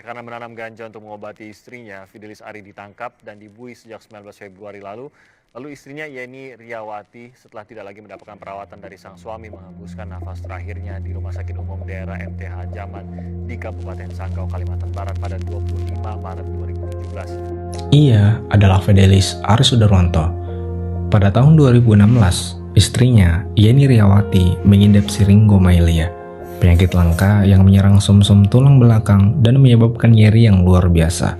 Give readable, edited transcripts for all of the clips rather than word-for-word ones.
Karena menanam ganja untuk mengobati istrinya, Fidelis Ari ditangkap dan dibuih sejak 19 Februari lalu. Lalu istrinya Yeni Riawati setelah tidak lagi mendapatkan perawatan dari sang suami menghembuskan nafas terakhirnya di Rumah Sakit Umum Daerah MTH Jaman di Kabupaten Sanggau, Kalimantan Barat pada 25 Maret 2017. Ia adalah Fidelis Ari Sudarwanto. Pada tahun 2016, istrinya Yeni Riawati mengidap siringomayelia, penyakit langka yang menyerang sumsum tulang belakang dan menyebabkan nyeri yang luar biasa.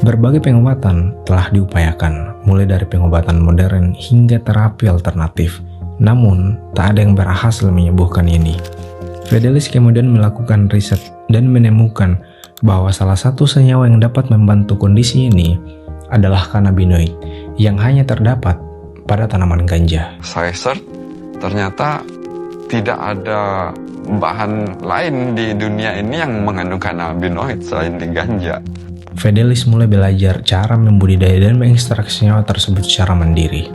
Berbagai pengobatan telah diupayakan, mulai dari pengobatan modern hingga terapi alternatif. Namun, tak ada yang berhasil menyembuhkan Yeni. Fidelis kemudian melakukan riset dan menemukan bahwa salah satu senyawa yang dapat membantu kondisi ini adalah cannabinoid yang hanya terdapat pada tanaman ganja. Saya search, ternyata tidak ada bahan lain di dunia ini yang mengandung cannabinoid selain di ganja. Fidelis mulai belajar cara membudidaya dan mengekstrak senyawa tersebut secara mandiri.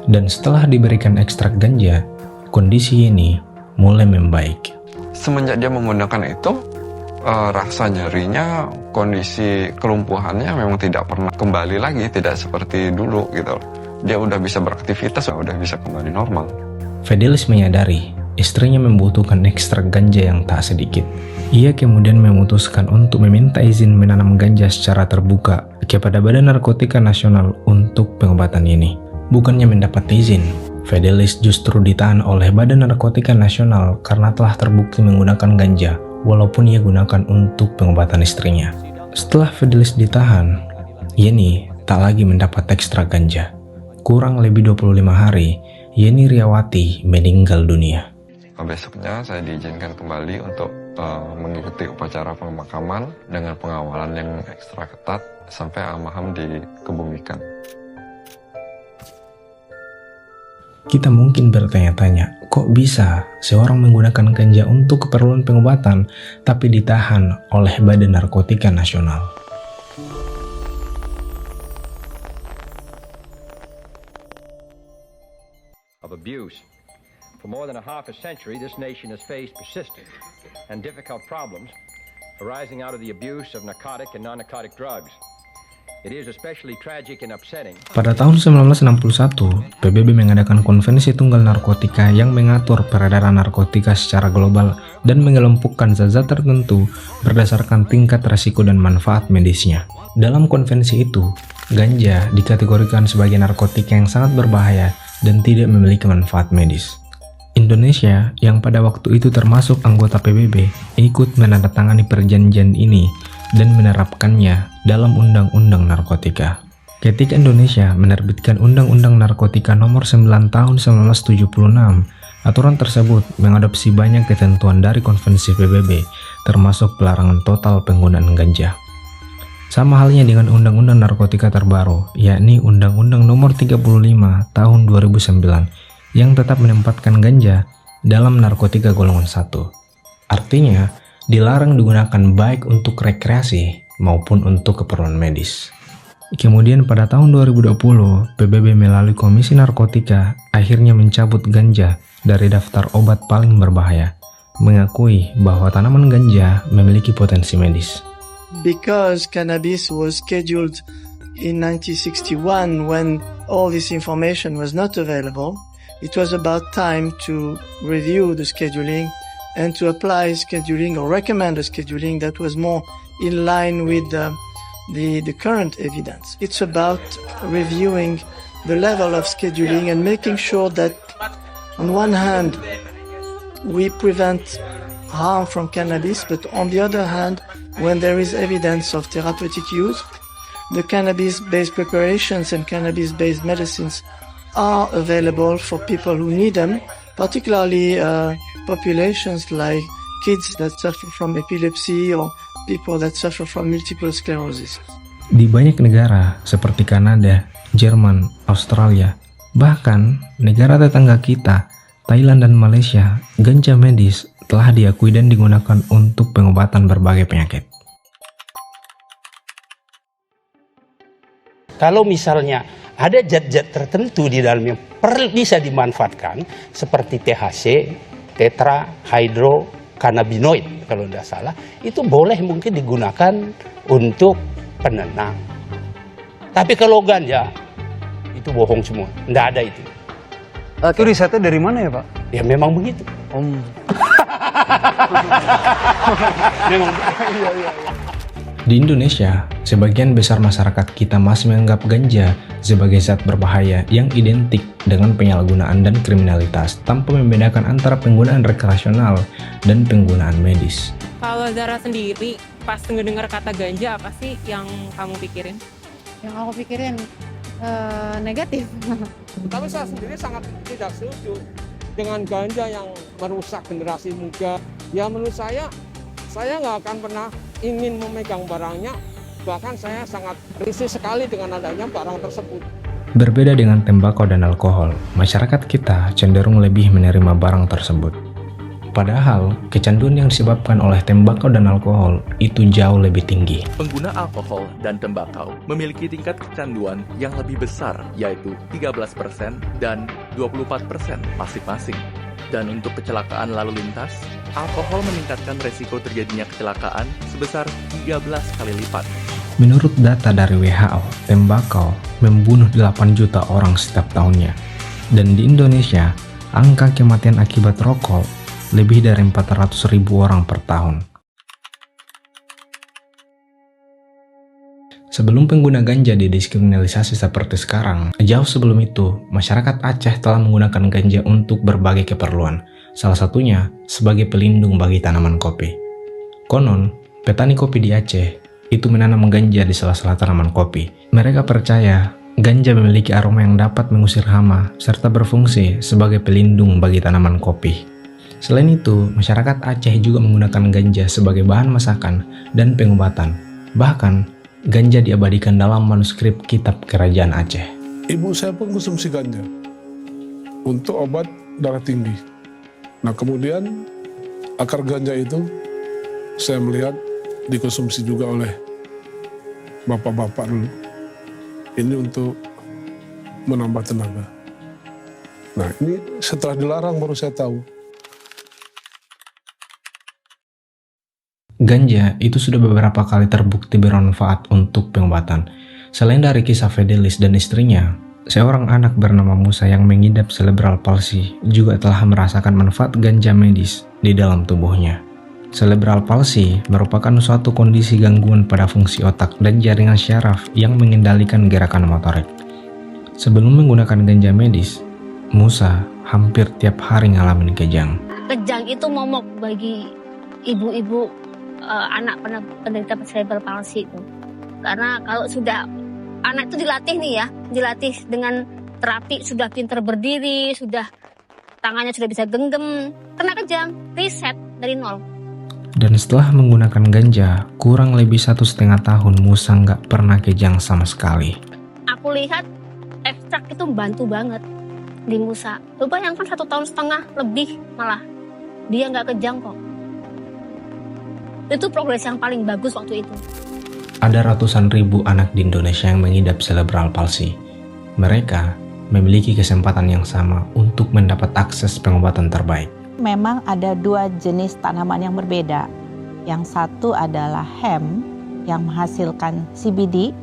Dan setelah diberikan ekstrak ganja, kondisi ini mulai membaik. Semenjak dia menggunakan itu, rasa nyerinya, kondisi kelumpuhannya memang tidak pernah kembali lagi, tidak seperti dulu gitu. Dia udah bisa beraktivitas, udah bisa kembali normal. Fidelis menyadari istrinya membutuhkan ekstrak ganja yang tak sedikit. Ia kemudian memutuskan untuk meminta izin menanam ganja secara terbuka kepada Badan Narkotika Nasional untuk pengobatan ini. Bukannya mendapat izin, Fidelis justru ditahan oleh Badan Narkotika Nasional karena telah terbukti menggunakan ganja, walaupun ia gunakan untuk pengobatan istrinya. Setelah Fidelis ditahan, Yeni tak lagi mendapat ekstrak ganja. Kurang lebih 25 hari, Yeni Riawati meninggal dunia. Besoknya saya diizinkan kembali untuk mengikuti upacara pemakaman dengan pengawalan yang ekstra ketat sampai almarhum dikebumikan. Kita mungkin bertanya-tanya, kok bisa seorang menggunakan ganja untuk keperluan pengobatan tapi ditahan oleh Badan Narkotika Nasional? Of abuse. For more than a half a century, this nation has faced persistent and difficult problems arising out of the abuse of narcotic and non-narcotic drugs. It is especially tragic and upsetting. Pada tahun 1961, PBB mengadakan konvensi tunggal narkotika yang mengatur peredaran narkotika secara global dan mengelompokkan zat-zat tertentu berdasarkan tingkat risiko dan manfaat medisnya. Dalam konvensi itu, ganja dikategorikan sebagai narkotika yang sangat berbahaya dan tidak memiliki manfaat medis. Indonesia, yang pada waktu itu termasuk anggota PBB, ikut menandatangani perjanjian ini dan menerapkannya dalam Undang-Undang Narkotika. Ketika Indonesia menerbitkan Undang-Undang Narkotika Nomor 9 Tahun 1976, aturan tersebut mengadopsi banyak ketentuan dari Konvensi PBB, termasuk pelarangan total penggunaan ganja. Sama halnya dengan Undang-Undang Narkotika terbaru, yakni Undang-Undang Nomor 35 Tahun 2009, yang tetap menempatkan ganja dalam narkotika golongan 1. Artinya, dilarang digunakan baik untuk rekreasi maupun untuk keperluan medis. Kemudian pada tahun 2020, PBB melalui Komisi Narkotika akhirnya mencabut ganja dari daftar obat paling berbahaya, mengakui bahwa tanaman ganja memiliki potensi medis. Because cannabis was scheduled in 1961 when all this information was not available, it was about time to review the scheduling and to apply scheduling or recommend a scheduling that was more in line with the current evidence. It's about reviewing the level of scheduling and making sure that on one hand we prevent harm from cannabis, but on the other hand, when there is evidence of therapeutic use, the cannabis-based preparations and cannabis-based medicines are available for people who need them, particularly populations like kids that suffer from epilepsy or people that suffer from multiple sclerosis. Di banyak negara seperti Kanada, Jerman, Australia, bahkan negara tetangga kita, Thailand dan Malaysia, ganja medis telah diakui dan digunakan untuk pengobatan berbagai penyakit. Kalau misalnya ada zat-zat tertentu di dalamnya bisa dimanfaatkan seperti THC, tetra, hydro, kanabinoid kalau tidak salah, itu boleh mungkin digunakan untuk penenang. Tapi kalau ganja, itu bohong semua, tidak ada itu. Itu risetnya dari mana ya Pak? Ya memang begitu. Memang. Di Indonesia, sebagian besar masyarakat kita masih menganggap ganja sebagai zat berbahaya yang identik dengan penyalahgunaan dan kriminalitas tanpa membedakan antara penggunaan rekreasional dan penggunaan medis. Kalau Zara sendiri, pas ngedengar kata ganja, apa sih yang kamu pikirin? Yang aku pikirin negatif. Tapi saya sendiri sangat tidak setuju dengan ganja yang merusak generasi muda. Ya menurut saya nggak akan pernah ingin memegang barangnya, bahkan saya sangat risih sekali dengan adanya barang tersebut. Berbeda dengan tembakau dan alkohol, masyarakat kita cenderung lebih menerima barang tersebut. Padahal, kecanduan yang disebabkan oleh tembakau dan alkohol itu jauh lebih tinggi. Pengguna alkohol dan tembakau memiliki tingkat kecanduan yang lebih besar, yaitu 13% dan 24% masing-masing. Dan untuk kecelakaan lalu lintas, alkohol meningkatkan resiko terjadinya kecelakaan sebesar 13 kali lipat. Menurut data dari WHO, tembakau membunuh 8 juta orang setiap tahunnya. Dan di Indonesia, angka kematian akibat rokok lebih dari 400.000 orang per tahun. Sebelum pengguna ganja didiskriminalisasi seperti sekarang, jauh sebelum itu, masyarakat Aceh telah menggunakan ganja untuk berbagai keperluan, salah satunya sebagai pelindung bagi tanaman kopi. Konon, petani kopi di Aceh itu menanam ganja di sela-sela tanaman kopi. Mereka percaya ganja memiliki aroma yang dapat mengusir hama serta berfungsi sebagai pelindung bagi tanaman kopi. Selain itu, masyarakat Aceh juga menggunakan ganja sebagai bahan masakan dan pengobatan. Bahkan, ganja diabadikan dalam manuskrip kitab kerajaan Aceh. Ibu saya pun konsumsi ganja untuk obat darah tinggi. Nah kemudian akar ganja itu saya melihat dikonsumsi juga oleh bapak-bapak dulu. Ini untuk menambah tenaga. Nah ini setelah dilarang baru saya tahu. Ganja itu sudah beberapa kali terbukti bermanfaat untuk pengobatan. Selain dari kisah Fidelis dan istrinya, seorang anak bernama Musa yang mengidap cerebral palsy juga telah merasakan manfaat ganja medis di dalam tubuhnya. Cerebral palsy merupakan suatu kondisi gangguan pada fungsi otak dan jaringan syaraf yang mengendalikan gerakan motorik. Sebelum menggunakan ganja medis, Musa hampir tiap hari ngalamin kejang. Kejang itu momok bagi ibu-ibu anak penderita cerebral palsy itu. Karena kalau sudah anak itu dilatih dengan terapi, sudah pintar berdiri, sudah tangannya sudah bisa genggam, kena kejang, reset dari nol. Dan setelah menggunakan ganja, kurang lebih 1,5 tahun Musa nggak pernah kejang sama sekali. Aku lihat ekstrak itu bantu banget di Musa. Lu bayangkan 1,5 tahun lebih malah dia nggak kejang kok. Itu progres yang paling bagus waktu itu. Ada ratusan ribu anak di Indonesia yang mengidap cerebral palsy. Mereka memiliki kesempatan yang sama untuk mendapat akses pengobatan terbaik. Memang ada dua jenis tanaman yang berbeda. Yang satu adalah hemp yang menghasilkan CBD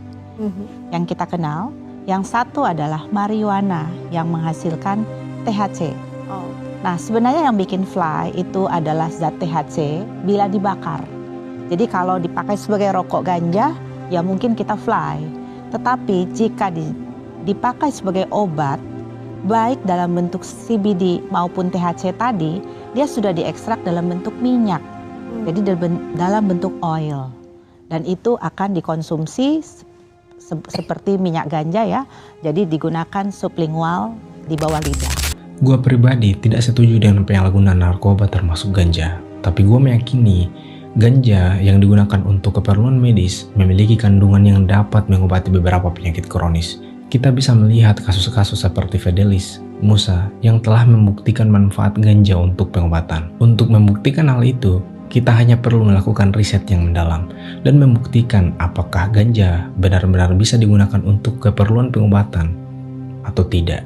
yang kita kenal. Yang satu adalah marijuana yang menghasilkan THC. Nah, sebenarnya yang bikin fly itu adalah zat THC bila dibakar. Jadi kalau dipakai sebagai rokok ganja, ya mungkin kita fly. Tetapi jika dipakai sebagai obat, baik dalam bentuk CBD maupun THC tadi, dia sudah diekstrak dalam bentuk minyak. Jadi dalam bentuk oil. Dan itu akan dikonsumsi seperti minyak ganja ya. Jadi digunakan sublingual di bawah lidah. Gua pribadi tidak setuju dengan penyalahgunaan narkoba termasuk ganja. Tapi gua meyakini ganja yang digunakan untuk keperluan medis memiliki kandungan yang dapat mengobati beberapa penyakit kronis. Kita bisa melihat kasus-kasus seperti Fidelis, Musa yang telah membuktikan manfaat ganja untuk pengobatan. Untuk membuktikan hal itu, kita hanya perlu melakukan riset yang mendalam dan membuktikan apakah ganja benar-benar bisa digunakan untuk keperluan pengobatan atau tidak.